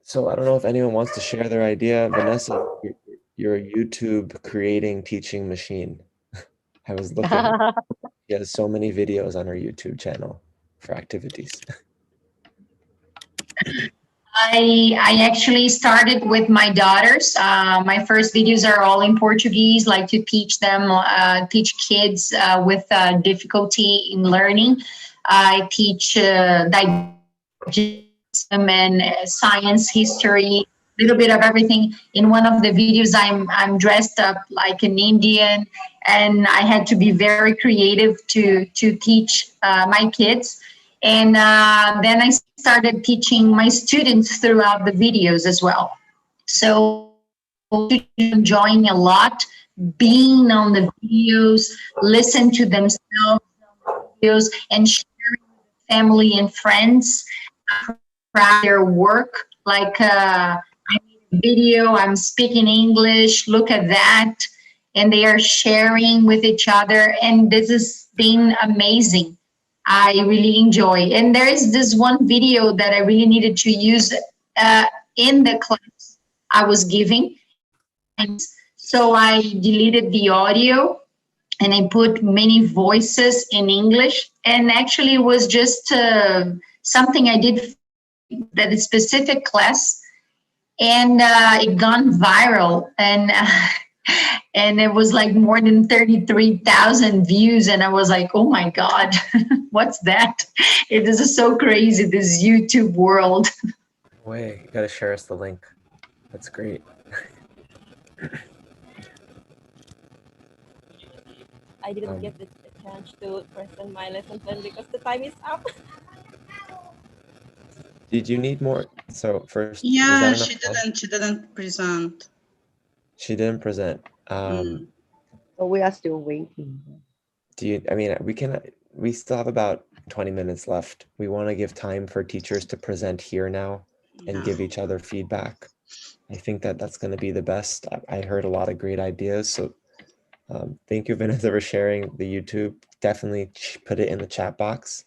So I don't know if anyone wants to share their idea. Vanessa, you're a YouTube creating teaching machine. I was looking. She has so many videos on her YouTube channel for activities. I actually started with my daughters. My first videos are all in Portuguese, like to teach them, teach kids with difficulty in learning. I teach and science, history, a little bit of everything. In one of the videos, I'm dressed up like an Indian, and I had to be very creative to teach my kids. And then I started teaching my students throughout the videos as well. So enjoying a lot being on the videos, listen to themselves videos, and sharing with family and friends their work. Like video, I'm speaking English, look at that. And they are sharing with each other. And this has been amazing. I really enjoy. And there is this one video that I really needed to use uh, in the class I was giving. So I deleted the audio and I put many voices in English. And actually, it was just something I did that specific class, and it gone viral, and and it was like more than 33,000 views, and I was like, oh my god, what's that? It is so crazy, this YouTube world. Way, you gotta share us the link. That's great. I didn't get the chance to present my lesson plan because the time is up. Did you need more? So first, is Yeah, that enough time? she didn't present. She didn't present. So we are still waiting. Do you, I mean, we still have about 20 minutes left. We want to give time for teachers to present here now and give each other feedback. I think that that's going to be the best. I heard a lot of great ideas. So thank you, Vanessa, for sharing the YouTube. Definitely put it in the chat box,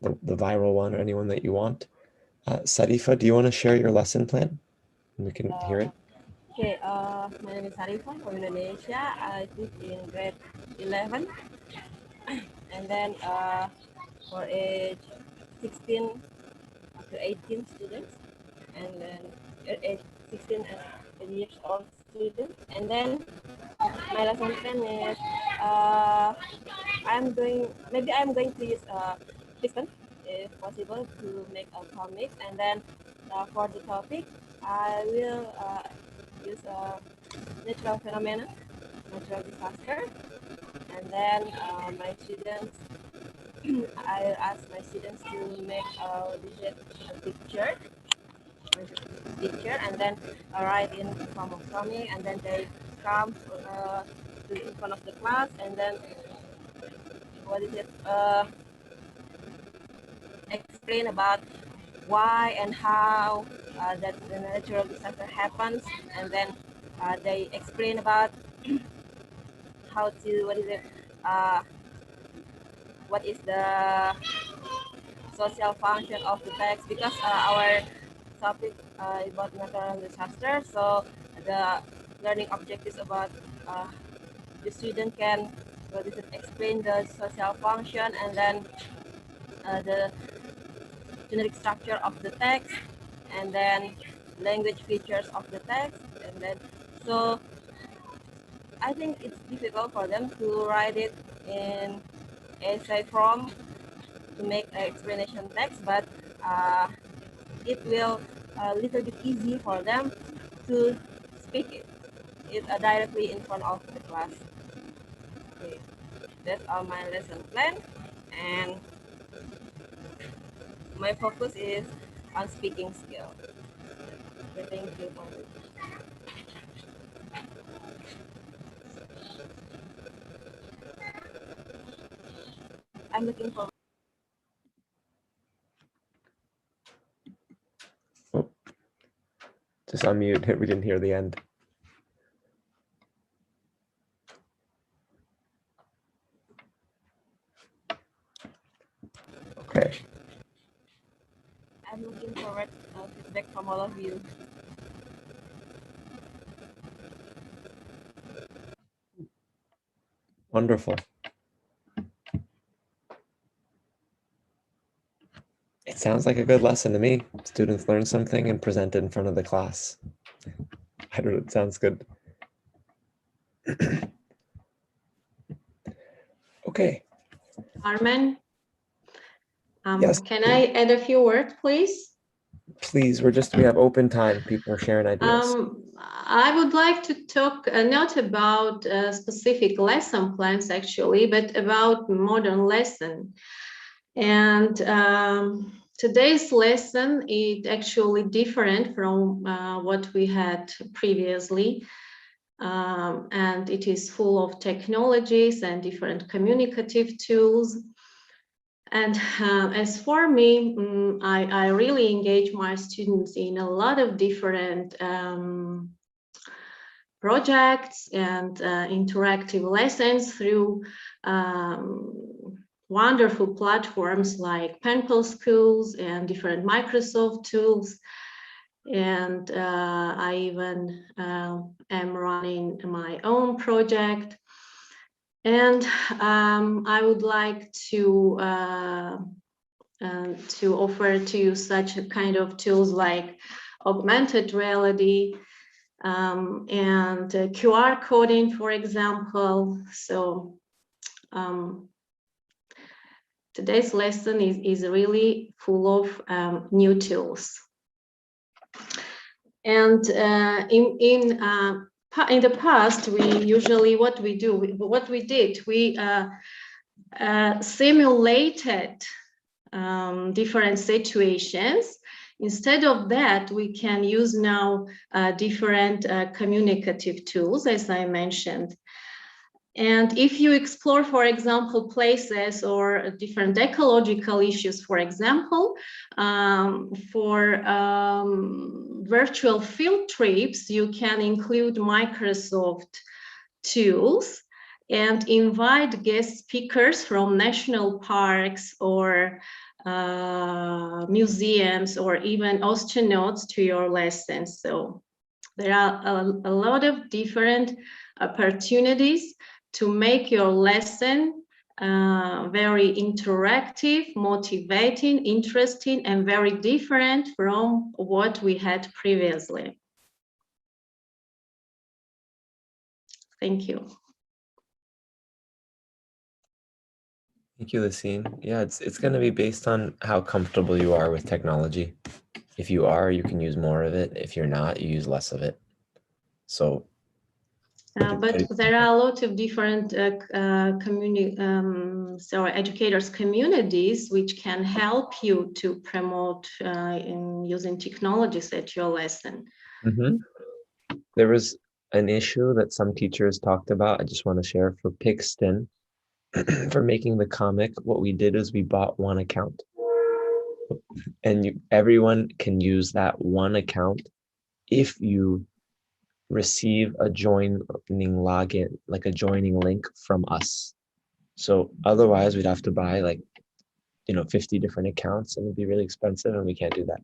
the viral one or anyone that you want. Sarifa, do you want to share your lesson plan? We can hear it. Okay, my name is Arifah from Indonesia. I teach in grade 11. And then for age 16 to 18 students. And then age 16 and years old students. And then my lesson plan is maybe I'm going to use Python if possible to make a comic. And then for the topic, I will use natural phenomena, natural disaster. And then my students, I ask my students to make a picture, and then write in form of comic, and then they come to in front of the class, and then explain about why and how that the natural disaster happens, and then they explain about how to what is the social function of the text, because our topic about natural disaster, so the learning objectives about the student can explain the social function, and then the generic structure of the text, and then language features of the text. And then so I think it's difficult for them to write it in essay form to make an explanation text, but it will a little bit easy for them to speak it directly in front of the class. Okay, that's all my lesson plan, and my focus is on speaking skill. Okay, thank you for this. I'm looking for. Oh, just unmute. We didn't hear the end. Okay. I'm looking looking forward feedback from all of you. Wonderful. It sounds like a good lesson to me. Students learn something and present it in front of the class. I don't know, it sounds good. Okay. Carmen, Yes. can I add a few words, please? Please, we have open time. People are sharing ideas. I would like to talk not about specific lesson plans actually, but about modern lesson. And today's lesson is actually different from what we had previously. And it is full of technologies and different communicative tools. And as for me, I really engage my students in a lot of different projects and interactive lessons through wonderful platforms like Penpal Schools and different Microsoft tools. And I even am running my own project. And I would like to offer to you such a kind of tools like augmented reality and QR coding, for example. So today's lesson is really full of new tools. And in the past, we simulated different situations. Instead of that, we can use now different communicative tools, as I mentioned. And if you explore, for example, places or different ecological issues, for example, for virtual field trips, you can include Microsoft tools and invite guest speakers from national parks or museums or even astronauts to your lessons. So there are a lot of different opportunities to make your lesson very interactive, motivating, interesting, and very different from what we had previously. Thank you. Thank you, Lucine. Yeah, it's going to be based on how comfortable you are with technology. If you are, you can use more of it. If you're not, you use less of it. So, but there are a lot of different educators communities which can help you to promote in using technologies at your lesson. There was an issue that some teachers talked about. I just want to share for Pigston. For making the comic, what we did is we bought one account, and everyone can use that one account if you receive a joining login, like a joining link from us. So otherwise we'd have to buy 50 different accounts, and it'd be really expensive, and we can't do that.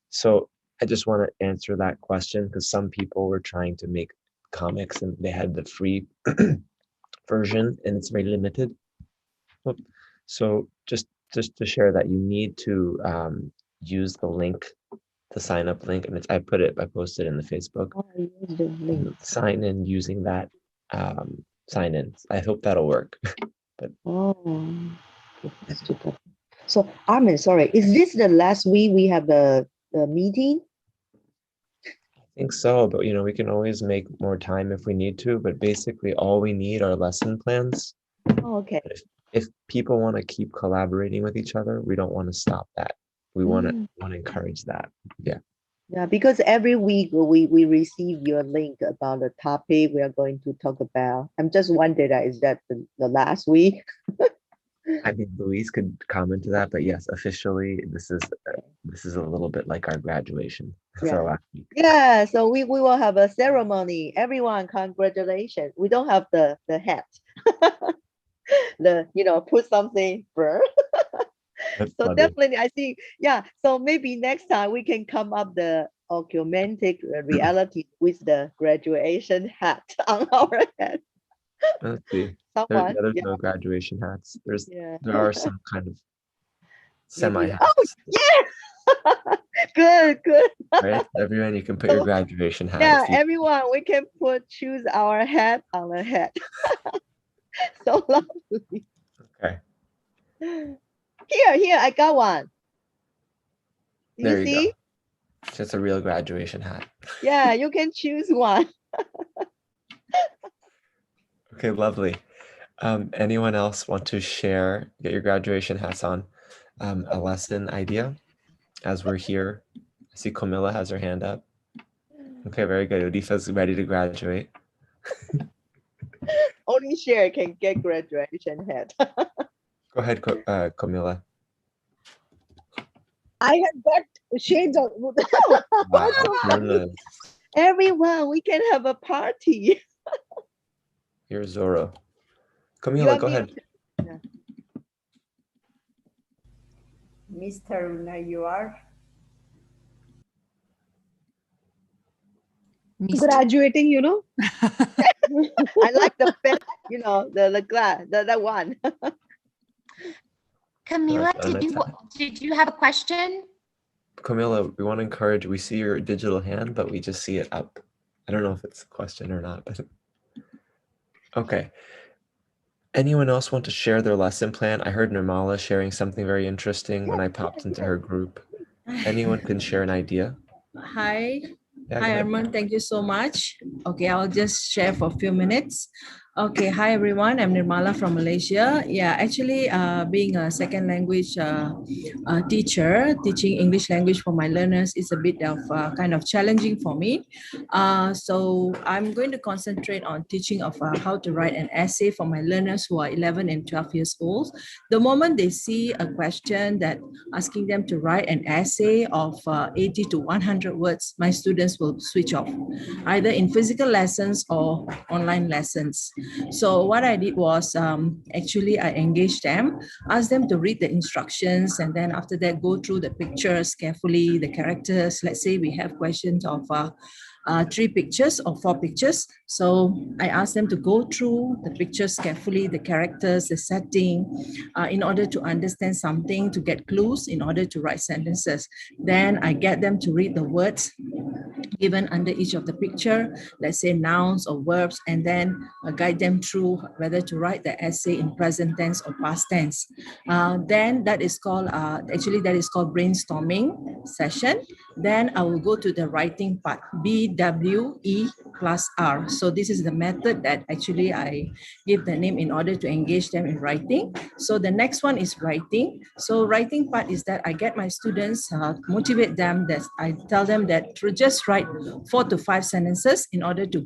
So I just want to answer that question, because some people were trying to make comics and they had the free version and it's very limited. So just to share that you need to use the link, the sign up link, and I posted in the Facebook. Sign in using that sign in. I hope that'll work. But so Armin, sorry, is this the last week we have the meeting? I think so, but we can always make more time if we need to, but basically all we need are lesson plans. Oh, okay. If people want to keep collaborating with each other, we don't want to stop that. We want to encourage that. Yeah, because every week we receive your link about the topic we are going to talk about. I'm just wondering, is that the last week? I mean, Louise could comment to that, but yes, officially, this is a little bit like our graduation. Yeah. Yeah, so we will have a ceremony. Everyone, congratulations. We don't have the hat. Put something first. That's So funny. definitely, I think, yeah. So maybe next time we can come up the augmented reality with the graduation hat on our head. Let's see. Someone, There's yeah, no graduation hats. yeah. There are some kind of semi Maybe. Oh, hats, yeah. Good, good. right? Everyone, you can put your So, graduation hat yeah, if you. everyone, we can choose our hat on the head. So lovely. Okay, Here, I got one. there you See? go. Just a real graduation hat. Yeah, you can choose one. Okay, lovely. Anyone else want to share, get your graduation hats on, a lesson idea as we're here? I see Camilla has her hand up. Okay, very good. Udifa's ready to graduate. Only share can get graduation hat. Go ahead, Camilla. I have got shades of Wow, good. everyone. We can have a party. You're Zorro. You Camilla, are go ahead. Mr. Una, you are graduating, you know. I like the pen, the glass, that one. Camilla, Untitled. did you have a question? Camilla, we want to encourage, we see your digital hand, but we just see it up. I don't know if it's a question or not, but okay. Anyone else want to share their lesson plan? I heard Nirmala sharing something very interesting when I popped into her group. Anyone can share an idea? Hi. Yeah, go Hi, ahead. Arman. Thank you so much. Okay, I'll just share for a few minutes. Okay, hi everyone. I'm Nirmala from Malaysia. Yeah, actually, being a second language teacher, teaching English language for my learners is a bit of kind of challenging for me. So I'm going to concentrate on teaching of how to write an essay for my learners who are 11 and 12 years old. The moment they see a question that asking them to write an essay of 80 to 100 words, my students will switch off, either in physical lessons or online lessons. So what I did was actually I engaged them, asked them to read the instructions, and then after that go through the pictures carefully, the characters. Let's say we have questions of 3 pictures or 4 pictures. So I asked them to go through the pictures carefully, the characters, the setting, in order to understand something, to get clues, in order to write sentences. Then I get them to read the words given under each of the picture, let's say nouns or verbs, and then guide them through whether to write the essay in present tense or past tense. Then that is called, that is called brainstorming session. Then I will go to the writing part, BWE plus R. So this is the method that actually I give the name in order to engage them in writing. So the next one is writing. So writing part is that I get my students, motivate them, that I tell them that to just write 4 to 5 sentences in order to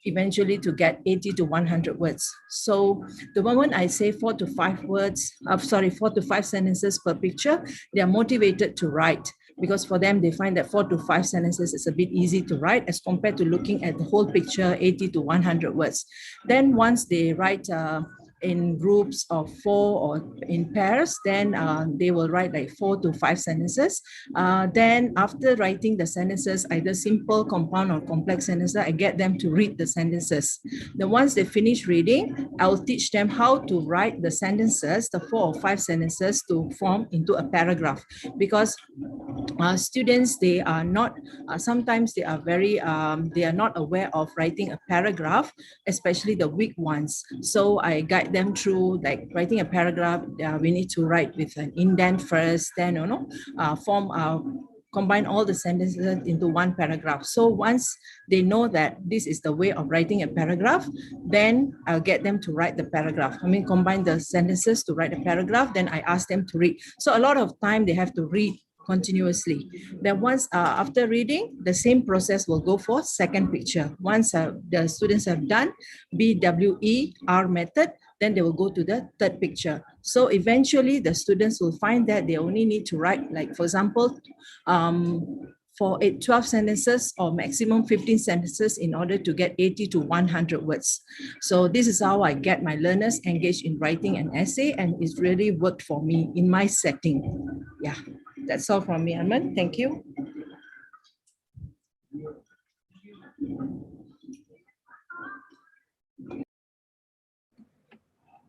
eventually get 80 to 100 words. So the moment I say 4 to 5 words, 4 to 5 sentences per picture, they are motivated to write, because for them, they find that 4 to 5 sentences is a bit easy to write as compared to looking at the whole picture, 80 to 100 words. Then once they write in groups of 4 or in pairs, then they will write like 4 to 5 sentences. Then after writing the sentences, either simple, compound, or complex sentences, I get them to read the sentences. Then once they finish reading, I'll teach them how to write the sentences, the 4 or 5 sentences, to form into a paragraph. Because students, they are not, sometimes they are they are not aware of writing a paragraph, especially the weak ones. So I guide them through, like, writing a paragraph. We need to write with an indent first, then combine all the sentences into one paragraph. So once they know that this is the way of writing a paragraph, then I'll get them to write the paragraph. Combine the sentences to write a paragraph, then I ask them to read. So a lot of time they have to read continuously. Then once after reading, the same process will go for second picture. Once the students have done BWER method, then they will go to the third picture. So eventually the students will find that they only need to write, like, for example, for 12 sentences or maximum 15 sentences in order to get 80 to 100 words. So this is how I get my learners engaged in writing an essay, and it's really worked for me in my setting. Yeah, that's all from me, Arman. Thank you.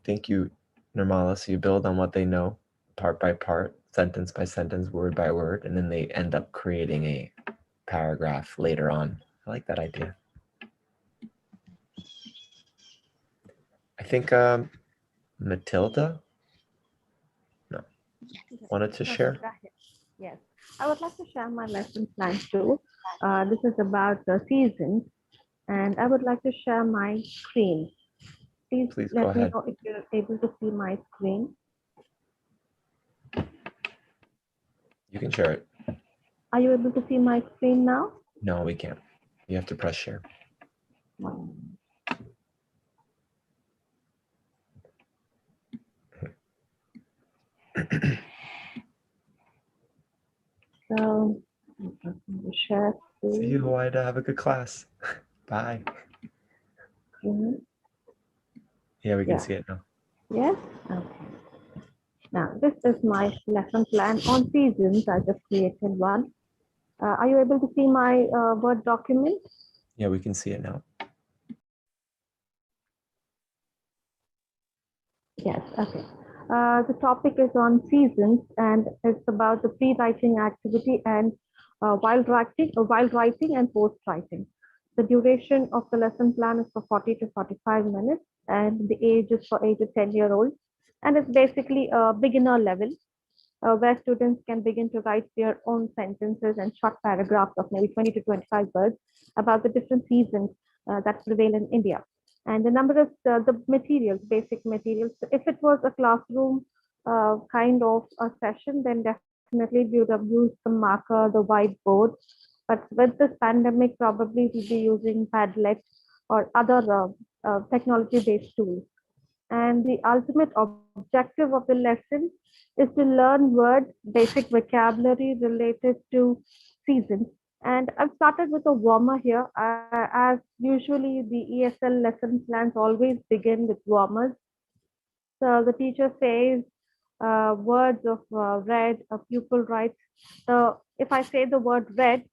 Thank you, Nirmala. So you build on what they know, part by part, sentence by sentence, word by word, and then they end up creating a paragraph later on. I like that idea. I think Matilda wanted to share. Yes, I would like to share my lesson plan too. This is about the seasons, and I would like to share my screen. Please go let me ahead. know if you're able to see my screen. You can share it. Are you able to see my screen now? No, we can't. You have to press share. So, share See screen. you, Hawaii. Have a good class. Bye. Yeah, we can see it now. Yes? Okay. Now, this is my lesson plan on seasons. I just created one. Are you able to see my Word document? Yeah, we can see it now. Yes, okay. The topic is on seasons, and it's about the pre-writing activity and while writing and post-writing. The duration of the lesson plan is for 40 to 45 minutes, and the age is for 8 to 10-year-olds. And it's basically a beginner level where students can begin to write their own sentences and short paragraphs of maybe 20 to 25 words about the different seasons that prevail in India. And the number of the materials, basic materials. So if it was a classroom kind of a session, then definitely we would have used the marker, the whiteboard. But with this pandemic, probably we'll be using Padlet or other technology-based tools. And the ultimate objective of the lesson is to learn words, basic vocabulary related to seasons. And I've started with a warmer here, as usually the ESL lesson plans always begin with warmers. So the teacher says words of red, a pupil writes. So if I say the word red,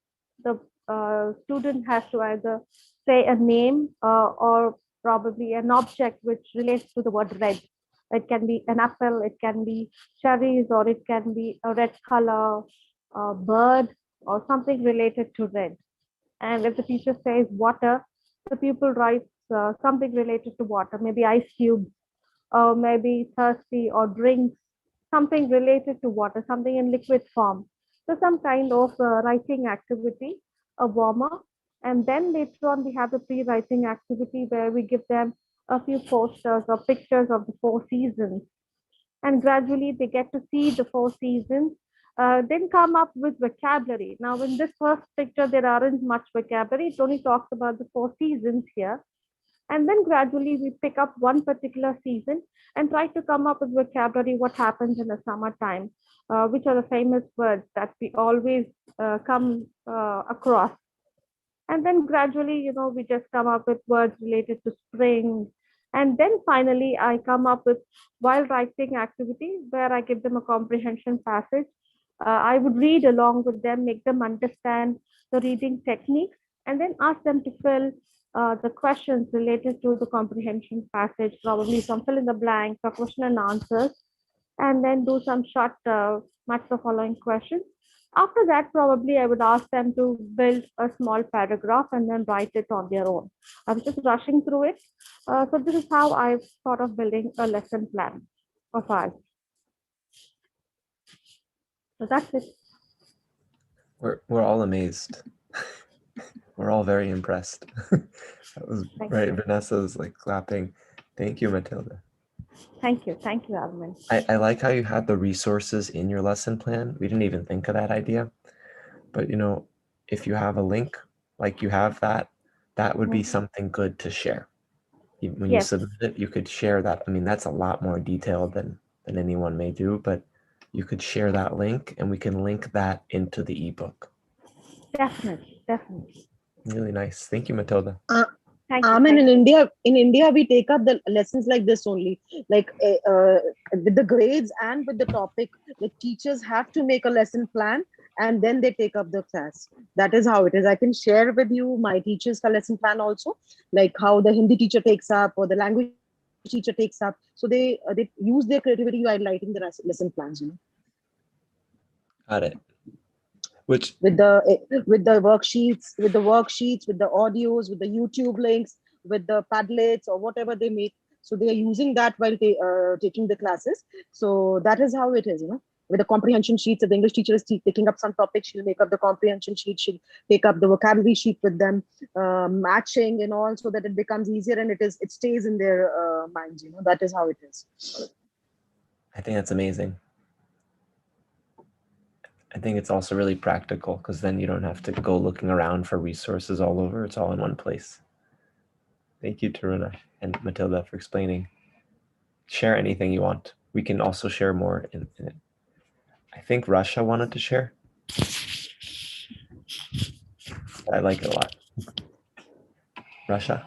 the student has to either say a name or probably an object which relates to the word red. It can be an apple, it can be cherries, or it can be a red color, bird, or something related to red. And if the teacher says water, the pupil writes something related to water, maybe ice cubes, or maybe thirsty or drinks, something related to water, something in liquid form. So some kind of writing activity, a warmer. And then later on, we have the pre-writing activity where we give them a few posters or pictures of the 4 seasons. And gradually they get to see the 4 seasons, then come up with vocabulary. Now, in this first picture, there aren't much vocabulary. It only talks about the 4 seasons here. And then gradually we pick up one particular season and try to come up with vocabulary, what happens in the summertime, which are the famous words that we always come across. And then gradually, we just come up with words related to spring. And then finally, I come up with while writing activity where I give them a comprehension passage. I would read along with them, make them understand the reading techniques, and then ask them to fill the questions related to the comprehension passage, probably some fill in the blanks or question and answers, and then do some short match the following questions. After that, probably I would ask them to build a small paragraph and then write it on their own. I was just rushing through it. So this is how I've thought of building a lesson plan of ours. So that's it. We're all amazed. We're all very impressed. That was Thank right. you. Vanessa's like clapping. Thank you, Matilda. Thank you, Alvin. I like how you had the resources in your lesson plan. We didn't even think of that idea. But if you have a link, like you have that would be something good to share. When you Yes. submit it, you could share that. I mean, that's a lot more detailed than anyone may do, but you could share that link and we can link that into the ebook. Definitely, definitely. Really nice. Thank you, Matilda. Thank you. And Thank you. in India, we take up the lessons like this only, like with the grades and with the topic. The teachers have to make a lesson plan, and then they take up the class. That is how it is. I can share with you my teacher's lesson plan also, like how the Hindi teacher takes up or the language teacher takes up. So they use their creativity while writing the lesson plans. Got it. Which With the worksheets, with the audios, with the YouTube links, with the Padlets or whatever they make. So they are using that while they taking the classes. So that is how it is. With the comprehension sheets, if the English teacher is picking up some topics, she'll make up the comprehension sheet. She'll take up the vocabulary sheet with them, matching and all, so that it becomes easier and it stays in their minds. That is how it is. I think that's amazing. I think it's also really practical because then you don't have to go looking around for resources all over. It's all in one place. Thank you, Taruna and Matilda, for explaining. Share anything you want. We can also share more in it. I think Russia wanted to share. I like it a lot. Russia,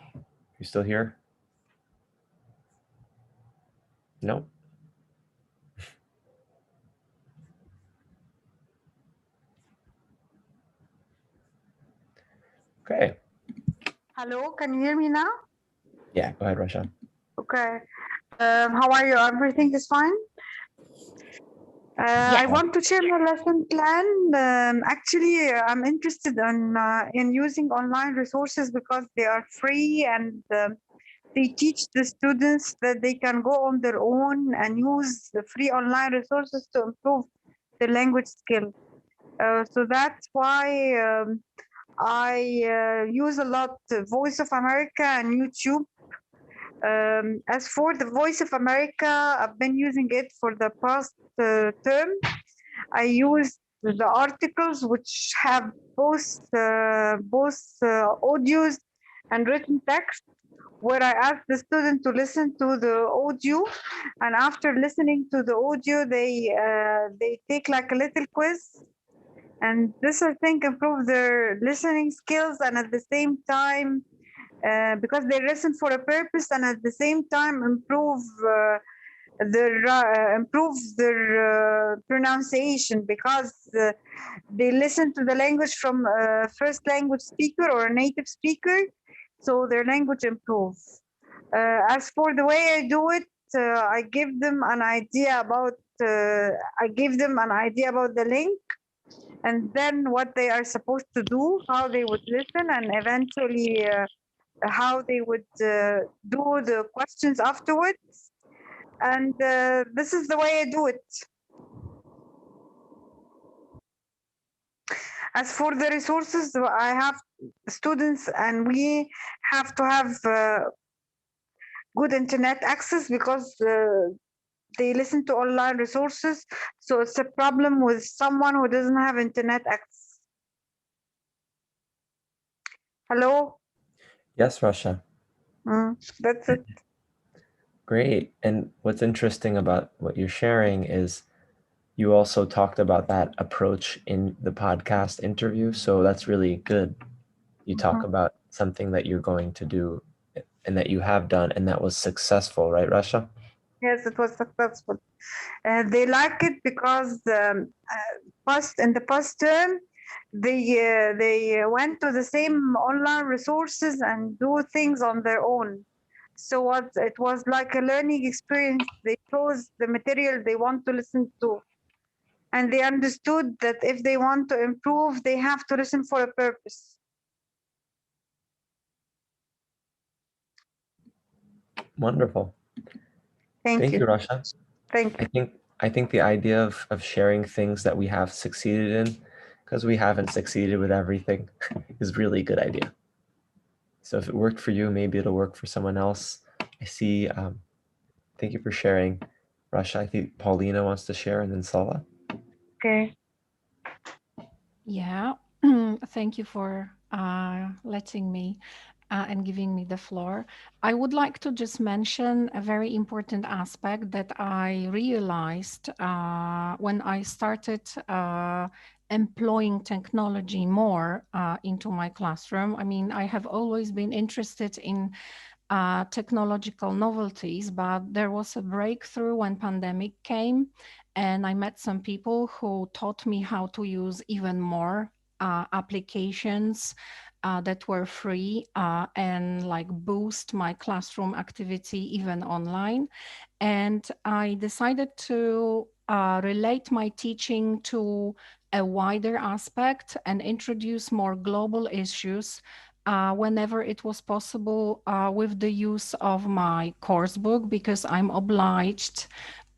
you still here? No? Okay. Hello, can you hear me now? Yeah, go ahead, Russia. Okay. How are you? Everything is fine? I want to share my lesson plan. Actually, I'm interested in using online resources because they are free and they teach the students that they can go on their own and use the free online resources to improve the language skill. So that's why I use a lot Voice of America and YouTube. As for the Voice of America, I've been using it for the past term. I use the articles which have both audios and written text, where I ask the student to listen to the audio, and after listening to the audio, they take like a little quiz, and this I think improve their listening skills, and at the same time, because they listen for a purpose, and at the same time improve their pronunciation, because they listen to the language from a first language speaker or a native speaker, so their language improves. As for the way I do it, I give them an idea about the link, and then what they are supposed to do, how they would listen, and eventually how they would do the questions afterwards. And this is the way I do it. As for the resources, I have students and we have to have good internet access, because they listen to online resources. So it's a problem with someone who doesn't have internet access. Hello? Yes, Russia. That's it. Great. And what's interesting about what you're sharing is you also talked about that approach in the podcast interview. So that's really good. You talk about something that you're going to do and that you have done and that was successful, right, Russia? Yes, it was successful. They like it because in the past term, they went to the same online resources and do things on their own. So it was like a learning experience. They chose the material they want to listen to, and they understood that if they want to improve, they have to listen for a purpose. Wonderful. Thank you, Russia. Thank you. I think the idea of sharing things that we have succeeded in, because we haven't succeeded with everything, is really a good idea. So if it worked for you, maybe it'll work for someone else. I see. Thank you for sharing, Russia. I think Paulina wants to share, and then Sala. Okay. Yeah, thank you for letting me and giving me the floor. I would like to just mention a very important aspect that I realized when I started employing technology more into my classroom. I mean, I have always been interested in technological novelties, but there was a breakthrough when pandemic came, and I met some people who taught me how to use even more applications that were free and like boost my classroom activity even online. And I decided to relate my teaching to a wider aspect and introduce more global issues whenever it was possible with the use of my course book, because I'm obliged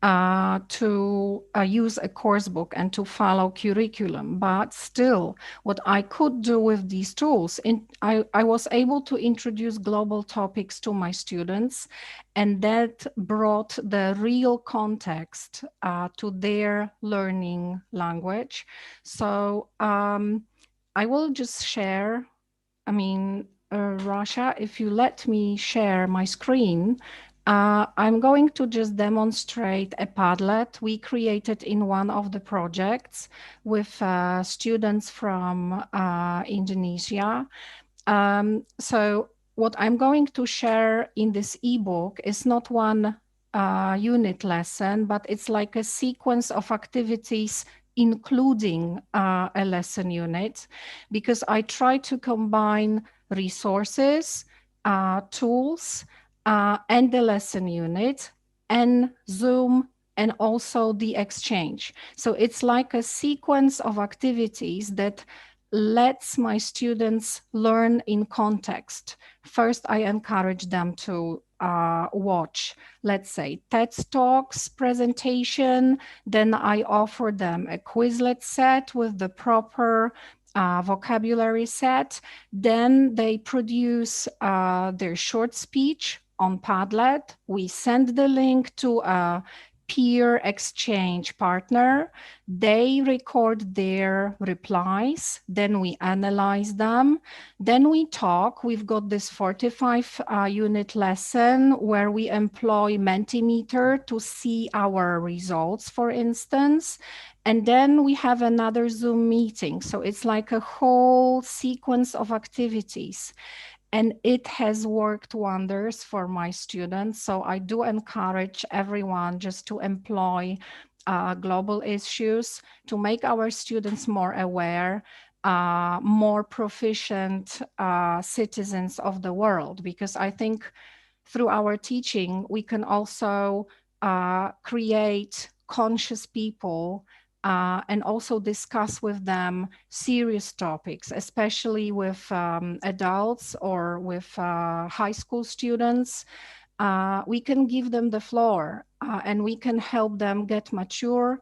to use a course book and to follow curriculum. But still, what I could do with these tools, I was able to introduce global topics to my students, and that brought the real context to their learning language. So I will just share, I mean, Rasha, if you let me share my screen, I'm going to just demonstrate a Padlet we created in one of the projects with students from Indonesia. So what I'm going to share in this ebook is not one unit lesson, but it's like a sequence of activities including a lesson unit, because I try to combine resources, tools, and the lesson unit, and Zoom, and also the exchange. So it's like a sequence of activities that lets my students learn in context. First, I encourage them to watch, let's say, TED Talks presentation. Then I offer them a Quizlet set with the proper vocabulary set. Then they produce their short speech on Padlet. We send the link to a peer exchange partner. They record their replies, then we analyze them, then we talk. We've got this 45 unit lesson where we employ Mentimeter to see our results, for instance. And then we have another Zoom meeting. So it's like a whole sequence of activities. And it has worked wonders for my students. So I do encourage everyone just to employ global issues to make our students more aware, more proficient citizens of the world. Because I think through our teaching, we can also create conscious people and also discuss with them serious topics, especially with adults or with high school students. We can give them the floor and we can help them get mature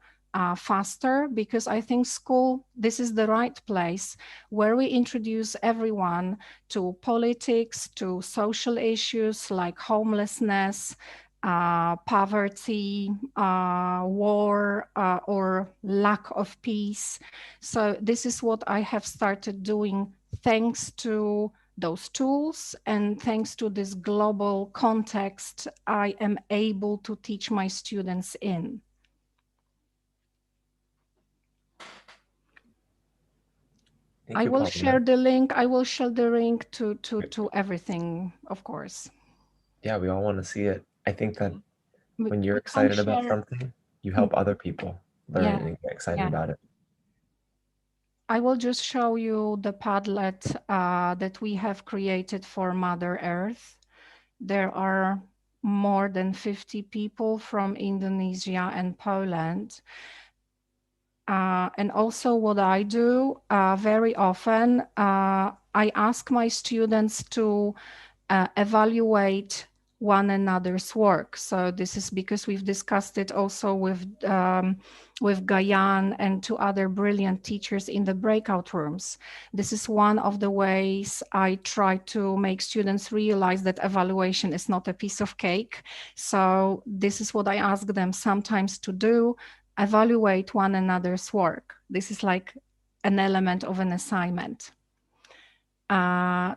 faster, because I think school, this is the right place where we introduce everyone to politics, to social issues like homelessness, poverty, war, or lack of peace. So this is what I have started doing thanks to those tools, and thanks to this global context I am able to teach my students in. I will share the link. I will share the link to everything, of course. Yeah, we all want to see it. I think that when you're excited about something, you help other people learn and get excited about it. I will just show you the Padlet that we have created for Mother Earth. There are more than 50 people from Indonesia and Poland. And also what I do very often, I ask my students to evaluate one another's work. So this is because we've discussed it also with Gayan and two other brilliant teachers in the breakout rooms. This is one of the ways I try to make students realize that evaluation is not a piece of cake. So this is what I ask them sometimes to do: evaluate one another's work. This is like an element of an assignment.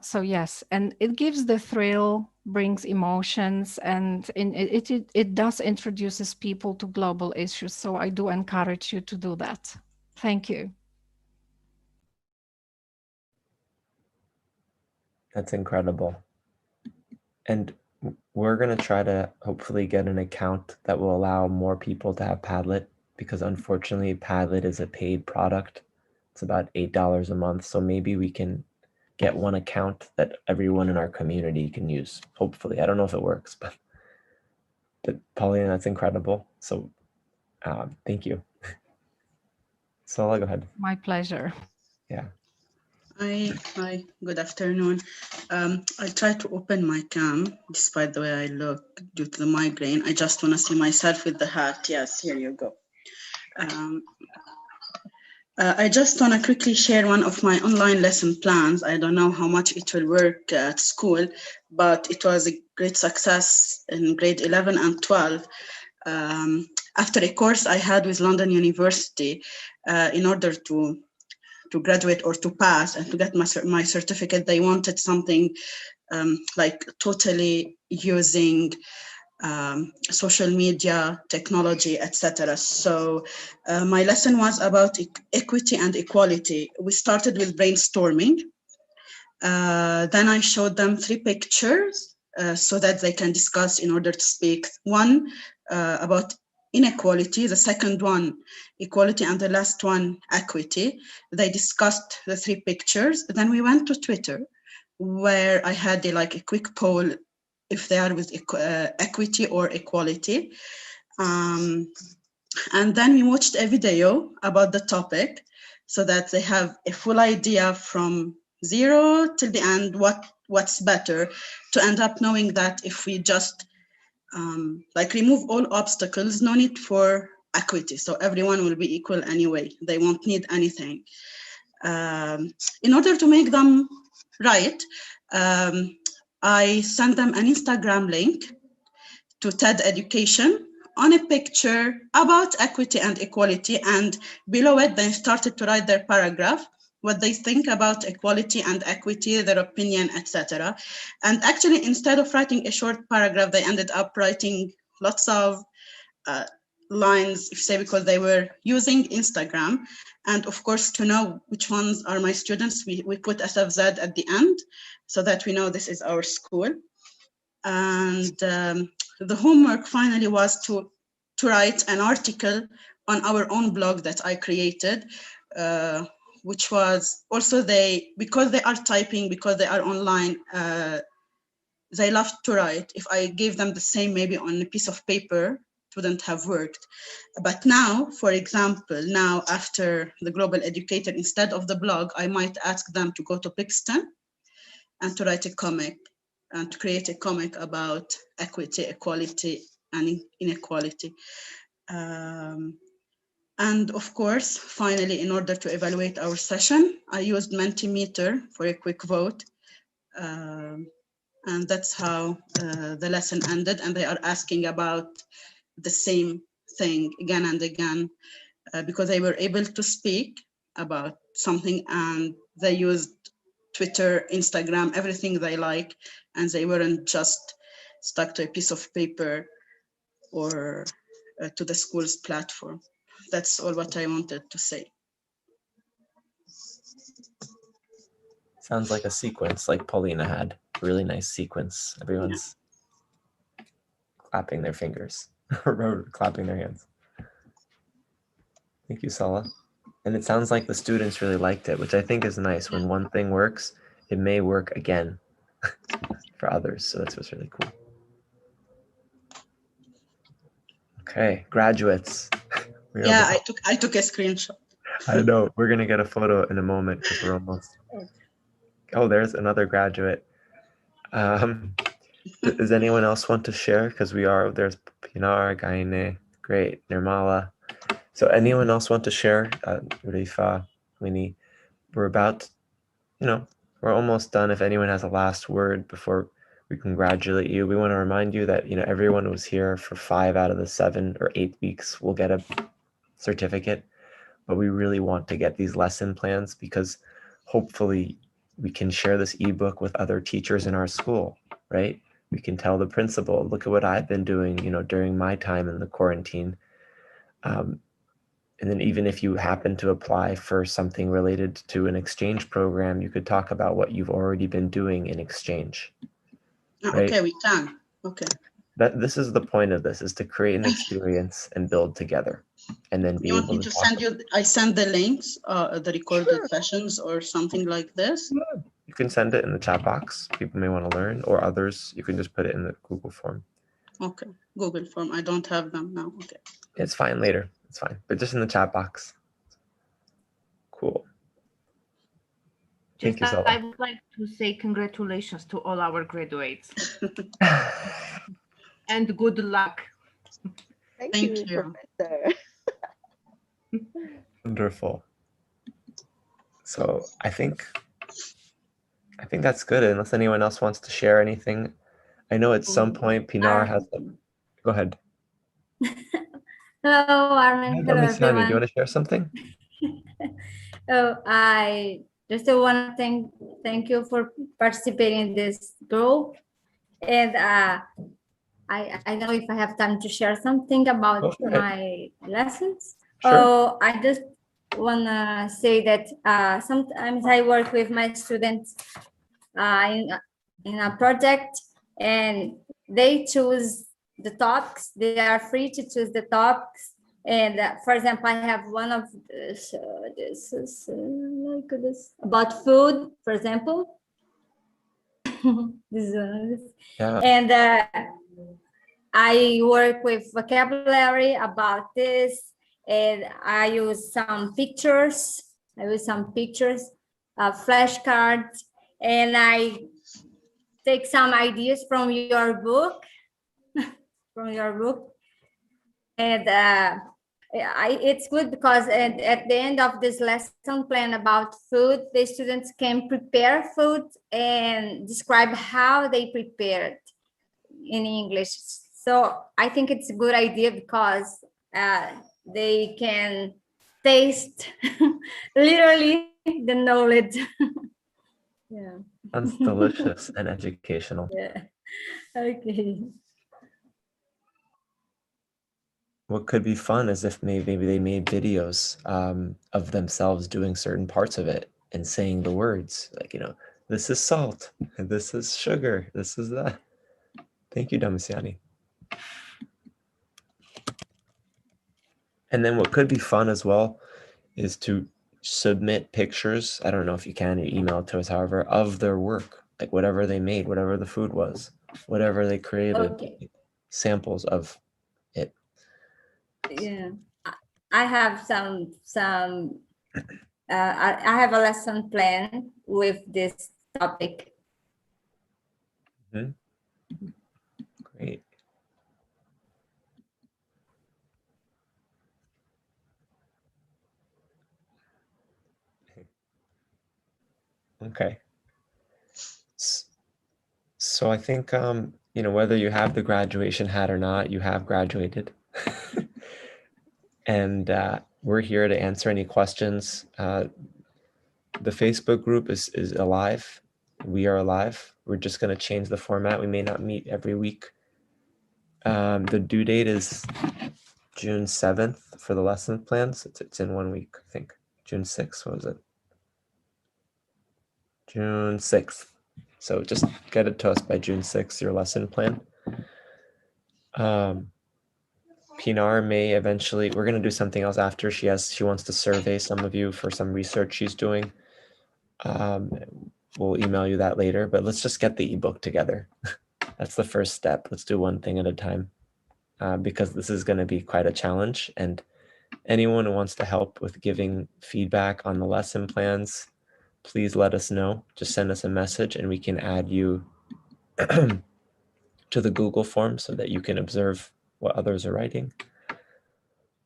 So yes, and it gives the thrill, brings emotions, and it does introduces people to global issues. So I do encourage you to do that. Thank you. That's incredible. And we're going to try to hopefully get an account that will allow more people to have Padlet, because unfortunately Padlet is a paid product. It's about $8 a month. So maybe we can get one account that everyone in our community can use. Hopefully. I don't know if it works, but Paulina, that's incredible. So thank you. So I'll go ahead. My pleasure. Yeah. Hi, good afternoon. I tried to open my cam despite the way I look due to the migraine. I just want to see myself with the hat. Yes, here you go. I just want to quickly share one of my online lesson plans. I don't know how much it will work at school, but it was a great success in grade 11 and 12. After a course I had with London University, in order to graduate or to pass and to get my certificate, they wanted something like totally using social media, technology, etc. So my lesson was about equity and equality. We started with brainstorming. Then I showed them 3 pictures so that they can discuss in order to speak. One about inequality, the second one equality, and the last one equity. They discussed the 3 pictures. Then we went to Twitter, where I had a quick poll if they are with equity or equality. And then we watched a video about the topic so that they have a full idea from 0 till the end what's better, to end up knowing that if we just remove all obstacles, no need for equity, so everyone will be equal anyway, they won't need anything. In order to make them right, I sent them an Instagram link to TED Education on a picture about equity and equality, and below it they started to write their paragraph, what they think about equality and equity, their opinion, etc. And actually, instead of writing a short paragraph, they ended up writing lots of lines, if say, because they were using Instagram. And of course, to know which ones are my students, we put SFZ at the end so that we know this is our school. And the homework finally was to write an article on our own blog that I created, which was also because they are typing, because they are online, they love to write. If I gave them the same maybe on a piece of paper, it wouldn't have worked. But now, for example, now after the Global Educator, instead of the blog, I might ask them to go to Brixton and to write a comic and to create a comic about equity, equality, and inequality. And of course, finally, in order to evaluate our session, I used Mentimeter for a quick vote. And that's how the lesson ended. And they are asking about the same thing again and again, because they were able to speak about something, and they used Twitter, Instagram, everything they like, and they weren't just stuck to a piece of paper or to the school's platform. That's all what I wanted to say. Sounds like a sequence like Paulina had. Really nice sequence. Everyone's clapping their fingers or clapping their hands. Thank you, Salah. And it sounds like the students really liked it, which I think is nice. When one thing works, it may work again for others. So that's what's really cool. Okay, graduates. Yeah, I took a screenshot. I know. We're going to get a photo in a moment because we're almost. Oh, there's another graduate. Does anyone else want to share? Because there's Pinar, Gaine, great, Nirmala. So anyone else want to share? Rifa, Winnie, we're about, we're almost done. If anyone has a last word before we congratulate you, we want to remind you that, everyone who was here for 5 out of the 7 or 8 weeks will get a certificate, but we really want to get these lesson plans because hopefully we can share this ebook with other teachers in our school, right? We can tell the principal, look at what I've been doing, during my time in the quarantine. And then even if you happen to apply for something related to an exchange program, you could talk about what you've already been doing in exchange. Right? Okay, we can. Okay. This is the point of this, is to create an experience and build together, and then be You want able me to to talk. send you, I send the links, the recorded sessions or something like this? You can send it in the chat box. People may want to learn, or others, you can just put it in the Google form. Okay, Google form. I don't have them now. Okay. It's fine later. It's fine. But just in the chat box. Cool. Thank you, Just Zella. I would like to say congratulations to all our graduates and good luck. Thank Thank you, you. Professor. Wonderful. So I think that's good, unless anyone else wants to share anything. I know at some point Pinar has them. Go ahead. Hello, Armin. Hello, Damisani, do you everyone. want to share something? I just want to thank you for participating in this group. And I don't know if I have time to share something about my lessons. Sure. I just want to say that sometimes I work with my students in a project, and they choose the topics. They are free to choose the topics. And for example, I have one of this, this is like this about food, for example. This one. Yeah. And I work with vocabulary about this, and I use some pictures. Flashcards, and I take some ideas from your book, and it's good because at the end of this lesson plan about food, the students can prepare food and describe how they prepared in English. So I think it's a good idea because they can taste literally the knowledge. Yeah. Sounds delicious and educational. Yeah. Okay. What could be fun is if maybe they made videos of themselves doing certain parts of it and saying the words, like, this is salt, and this is sugar, this is that. Thank you, Damasiani. And then what could be fun as well is to submit pictures. I don't know if you can, email it to us, however, of their work, like whatever they made, whatever the food was, whatever they created, Okay. samples of it. Yeah, I have I have a lesson plan with this topic. Mm-hmm. Great. Okay. So I think, whether you have the graduation hat or not, you have graduated. And we're here to answer any questions. The Facebook group is alive. We are alive. We're just going to change the format. We may not meet every week. The due date is June 7th for the lesson plans. It's in 1 week, I think. June 6th, what was it? June 6th. So just get it to us by June 6th, your lesson plan. Pinar may eventually, we're going to do something else after. She wants to survey some of you for some research she's doing. We'll email you that later, but let's just get the ebook together. That's the first step. Let's do one thing at a time, because this is going to be quite a challenge. And anyone who wants to help with giving feedback on the lesson plans, please let us know. Just send us a message and we can add you to the Google form so that you can observe what others are writing.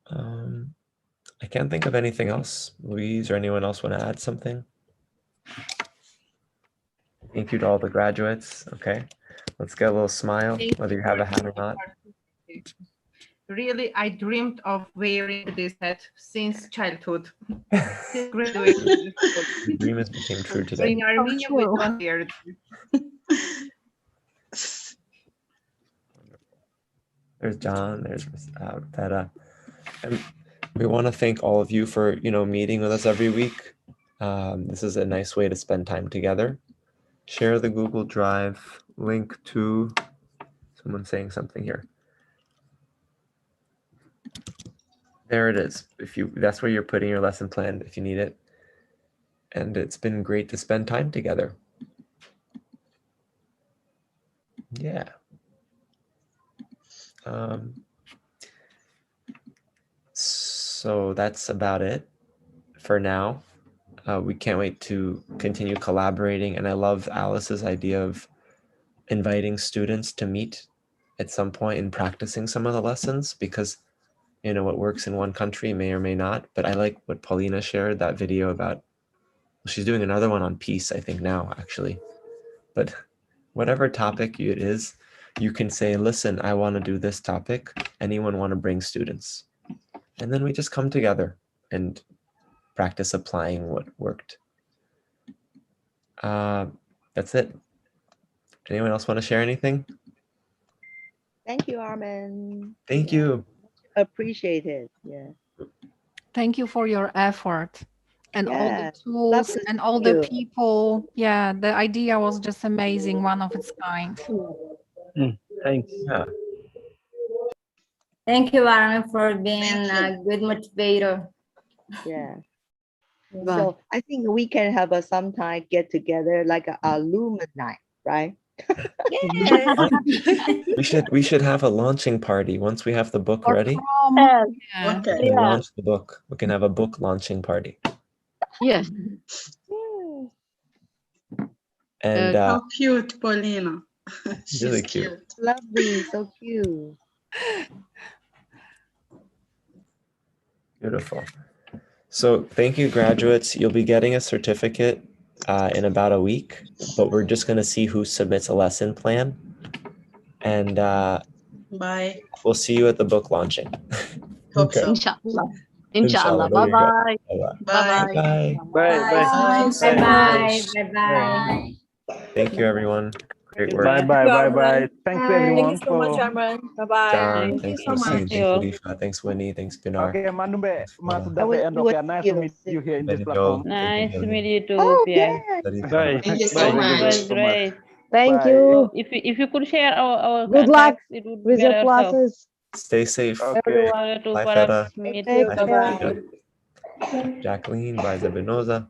I can't think of anything else. Louise or anyone else want to add something? Thank you to all the graduates. Okay, let's get a little smile, whether you have a hat or not. Really, I dreamed of wearing this hat since childhood. Since graduation. Your dream has became true today. In Armenia, we don't wear it. There's John, there's Tara. And We want to thank all of you for, meeting with us every week. This is a nice way to spend time together. Share the Google Drive link to, someone saying something here. There it is. That's where you're putting your lesson plan if you need it. And it's been great to spend time together. Yeah. So that's about it for now. We can't wait to continue collaborating. And I love Alice's idea of inviting students to meet at some point and practicing some of the lessons, because what works in one country may or may not. But I like what Paulina shared, that video about, she's doing another one on peace, I think now, actually. But whatever topic it is, you can say, listen, I want to do this topic. Anyone want to bring students? And then we just come together and practice applying what worked. That's it. Anyone else want to share anything? Thank you, Armin. Thank you. Appreciate it. Yeah. Thank you for your effort and all the Yeah. tools Lovely and to all see the you. people. Yeah, the idea was just amazing, one of its kind. Thanks. Yeah. Thank you, Armin, for being a good motivator. Yeah. Bye. So I think we can have a sometime get together like a alumni, right? Yes. We should have a launching party once we have the book Or ready. prom. Yes. Yeah. Okay. We can Yeah. launch the book. We can have a book launching party. Yes. And How cute, Paulina. She's really cute. Lovely, so cute. Beautiful. So thank you, graduates. You'll be getting a certificate in about a week, but we're just going to see who submits a lesson plan. And Bye. we'll see you at the book launching. Hope so. Inshallah. Inshallah. Inshallah. There you go. Bye-bye. Bye. Bye. Bye. Bye-bye. Bye-bye. Thank you, everyone. Great work. Bye. Bye. Thanks to everyone Thank you so much, for. Arman. Bye-bye. John, Thank you thanks, so Musin. much. Thanks, Khalifa. Thanks, Winnie. Thanks, Pinar. Okay, Mandumbe, Thanks, sudah I the will end. see what Okay, nice to meet you here in this platform. Nice to meet you too, Oh, Pierre. yeah. Bye. Thank you Bye. so Thank you It was much. so much. great. Thank Bye. you. If you could share our Good luck contacts, it would be with your better. So classes. Stay safe. Okay. to Bye, perhaps Feta. meet Take Bye, care. Jacqueline. Bye, Zabinoza.